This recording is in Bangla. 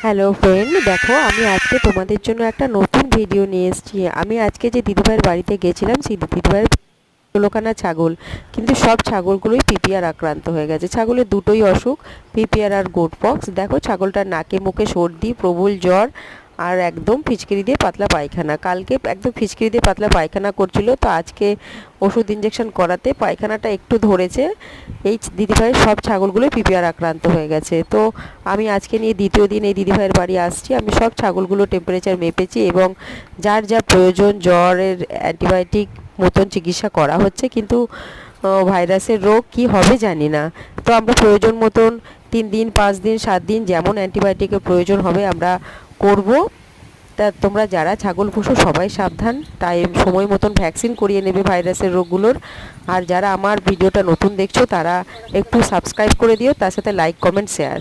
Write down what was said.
হ্যালো ফ্রেন্ড, দেখো আমি আজকে তোমাদের জন্য একটা নতুন ভিডিও নিয়ে এসেছি। আমি আজকে যে দিদিভাইয়ের বাড়িতে গেছিলাম, সেই দিদিভাইয়ের 16খানা ছাগল, কিন্তু সব ছাগলগুলোই পিপিআর আক্রান্ত হয়ে গেছে। ছাগলের দুটোই অসুখ, পিপিআর আর গোট পক্স। দেখো ছাগলটার নাকে মুখে সর্দি, প্রবল জ্বর, আর একদম ফিচকিরি দিয়ে পাতলা পায়খানা। কালকে একদম ফিচকিরি দিয়ে পাতলা পায়খানা করছিল, তো আজকে ওষুধ ইঞ্জেকশন করাতে পায়খানাটা একটু ধরেছে। এই দিদিভাইয়ের সব ছাগলগুলোই পিপিআর আক্রান্ত হয়ে গেছে। তো আমি আজকে নিয়ে দ্বিতীয় দিন এই দিদিভাইয়ের বাড়ি আসছি। আমি সব ছাগলগুলো টেম্পারেচার মেপেছি এবং যার যা প্রয়োজন জ্বরের অ্যান্টিবায়োটিক মতন চিকিৎসা করা হচ্ছে, কিন্তু ভাইরাসের রোগ কি হবে জানি না। তো আমরা প্রয়োজন মতন 3 দিন 5 দিন 7 দিন যেমন অ্যান্টিবায়োটিকের প্রয়োজন হবে আমরা করব। তা তোমরা যারা ছাগল পোষো সবাই সাবধান, সময় মতন ভ্যাকসিন করিয়ে নেবে ভাইরাসের রোগগুলোর। আর যারা আমার ভিডিওটা নতুন দেখছো তারা একটু সাবস্ক্রাইব করে দিও, তার সাথে লাইক কমেন্ট শেয়ার।